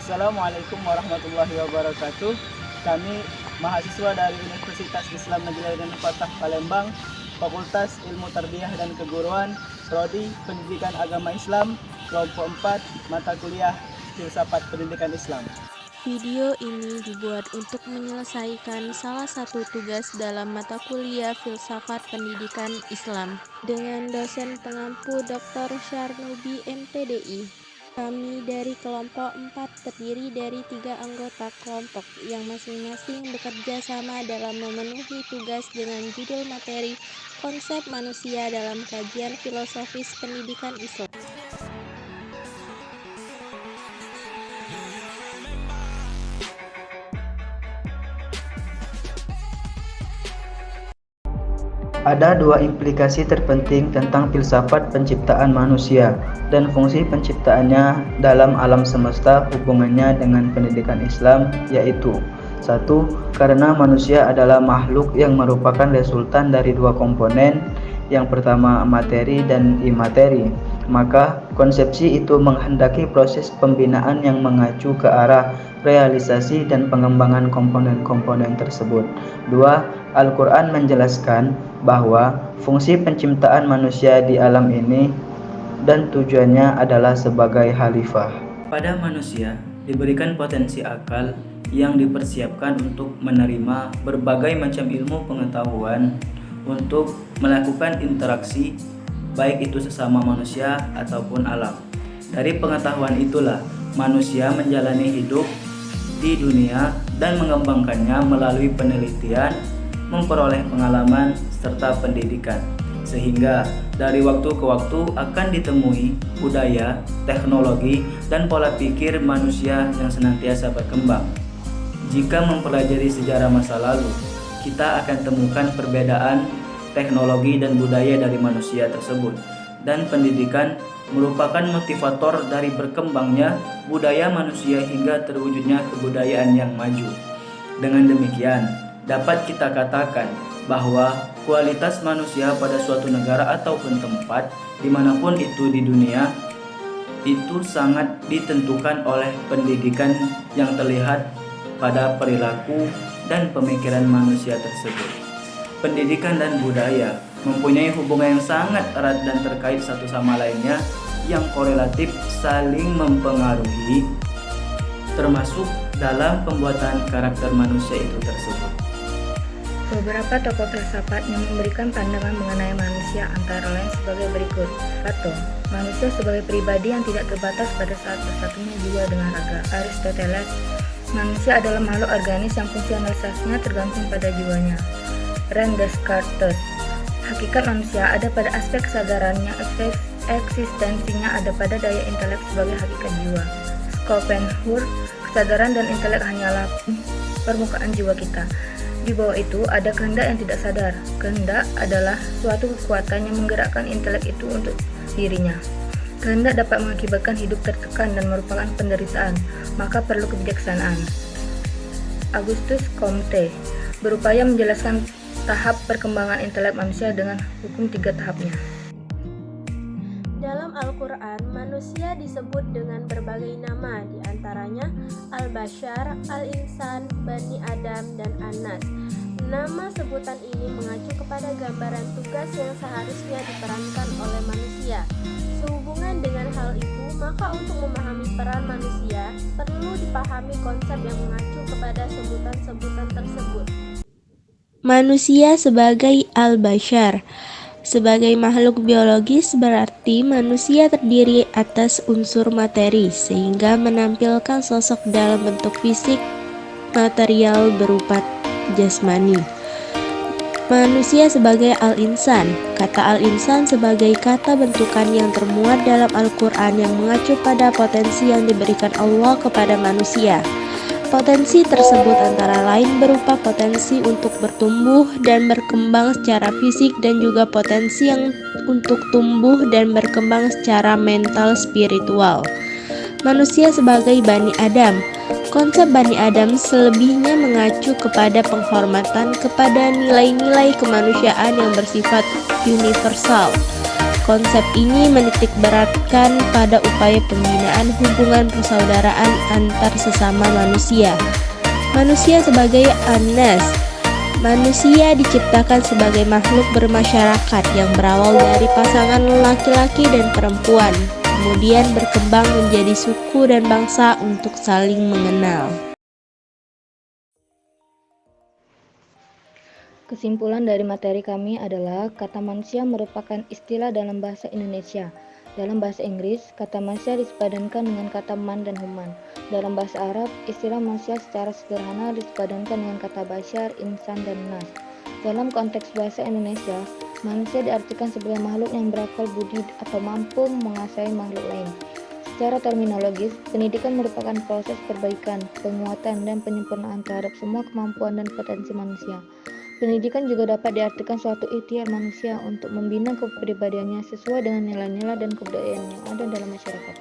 Assalamualaikum warahmatullahi wabarakatuh. Kami mahasiswa dari Universitas Islam Negeri dan Fatah Palembang, Fakultas Ilmu Tarbiyah dan Keguruan, Prodi Pendidikan Agama Islam, kelompok 4, mata kuliah Filsafat Pendidikan Islam. Video ini dibuat untuk menyelesaikan salah satu tugas dalam mata kuliah Filsafat Pendidikan Islam dengan dosen pengampu Dr. Syarnubi MPDI. Kami dari kelompok 4 terdiri dari 3 anggota kelompok yang masing-masing bekerja sama dalam memenuhi tugas dengan judul materi Konsep Manusia dalam Kajian Filosofis Pendidikan Islam. Ada dua implikasi terpenting tentang filsafat penciptaan manusia dan fungsi penciptaannya dalam alam semesta hubungannya dengan pendidikan Islam, yaitu: 1. Karena manusia adalah makhluk yang merupakan resultan dari dua komponen, yang pertama materi dan imateri, maka konsepsi itu menghendaki proses pembinaan yang mengacu ke arah realisasi dan pengembangan komponen-komponen tersebut. 2. Al-Quran menjelaskan bahwa fungsi penciptaan manusia di alam ini dan tujuannya adalah sebagai khalifah. Pada manusia diberikan potensi akal yang dipersiapkan untuk menerima berbagai macam ilmu pengetahuan untuk melakukan interaksi, baik itu sesama manusia ataupun alam. Dari pengetahuan itulah manusia menjalani hidup di dunia dan mengembangkannya melalui penelitian, memperoleh pengalaman, serta pendidikan, sehingga dari waktu ke waktu akan ditemui budaya, teknologi, dan pola pikir manusia yang senantiasa berkembang. Jika mempelajari sejarah masa lalu, kita akan temukan perbedaan teknologi dan budaya dari manusia tersebut, dan pendidikan merupakan motivator dari berkembangnya budaya manusia hingga terwujudnya kebudayaan yang maju. Dengan demikian, dapat kita katakan bahwa kualitas manusia pada suatu negara ataupun tempat dimanapun itu di dunia itu sangat ditentukan oleh pendidikan yang terlihat pada perilaku dan pemikiran manusia tersebut. Pendidikan dan budaya mempunyai hubungan yang sangat erat dan terkait satu sama lainnya yang korelatif saling mempengaruhi, termasuk dalam pembuatan karakter manusia itu tersebut. Beberapa tokoh filsafat yang memberikan pandangan mengenai manusia antara lain sebagai berikut. Plato, manusia sebagai pribadi yang tidak terbatas pada saat bersatunya jiwa dengan raga. Aristoteles, manusia adalah makhluk organis yang fungsionalisasinya tergantung pada jiwanya. Rene Descartes, hakikat manusia ada pada aspek kesadarannya, eksistensinya ada pada daya intelek sebagai hakikat jiwa. Schopenhauer, kesadaran dan intelek hanyalah permukaan jiwa kita. Di bawah itu ada kehendak yang tidak sadar. Kehendak adalah suatu kekuatan yang menggerakkan intelek itu untuk dirinya. Kehendak dapat mengakibatkan hidup tertekan dan merupakan penderitaan, maka perlu kebijaksanaan. Auguste Comte berupaya menjelaskan tahap perkembangan intelek manusia dengan hukum 3 tahapnya. Dalam Al-Quran, manusia disebut dengan berbagai nama, diantaranya Al-Bashar, Al-Insan, Bani Adam, dan An-Nas. Nama sebutan ini mengacu kepada gambaran tugas yang seharusnya diperankan oleh manusia. Sehubungan dengan hal itu, maka untuk memahami peran manusia, perlu dipahami konsep yang mengacu kepada sebutan-sebutan tersebut. Manusia sebagai Al-Bashar. Sebagai makhluk biologis berarti manusia terdiri atas unsur materi sehingga menampilkan sosok dalam bentuk fisik material berupa jasmani. Manusia sebagai Al-Insan. Kata Al-Insan sebagai kata bentukan yang termuat dalam Al-Quran yang mengacu pada potensi yang diberikan Allah kepada manusia. Potensi tersebut antara lain berupa potensi untuk bertumbuh dan berkembang secara fisik dan juga potensi yang untuk tumbuh dan berkembang secara mental spiritual. Manusia sebagai Bani Adam. Konsep Bani Adam selebihnya mengacu kepada penghormatan kepada nilai-nilai kemanusiaan yang bersifat universal. konsep ini menitik beratkan pada upaya pembinaan hubungan persaudaraan antar sesama manusia. Manusia sebagai anas. Manusia diciptakan sebagai makhluk bermasyarakat yang berawal dari pasangan laki-laki dan perempuan, kemudian berkembang menjadi suku dan bangsa untuk saling mengenal. Kesimpulan dari materi kami adalah kata manusia merupakan istilah dalam bahasa Indonesia. Dalam bahasa Inggris, kata manusia disepadankan dengan kata man dan human. Dalam bahasa Arab, istilah manusia secara sederhana disepadankan dengan kata bashar, insan, dan nas. Dalam konteks bahasa Indonesia, manusia diartikan sebagai makhluk yang berakal budi atau mampu menguasai makhluk lain. Secara terminologis, pendidikan merupakan proses perbaikan, penguatan, dan penyempurnaan terhadap semua kemampuan dan potensi manusia. Pendidikan juga dapat diartikan suatu ikhtiar manusia untuk membina kepribadiannya sesuai dengan nilai-nilai dan kebudayaan yang ada dalam masyarakat.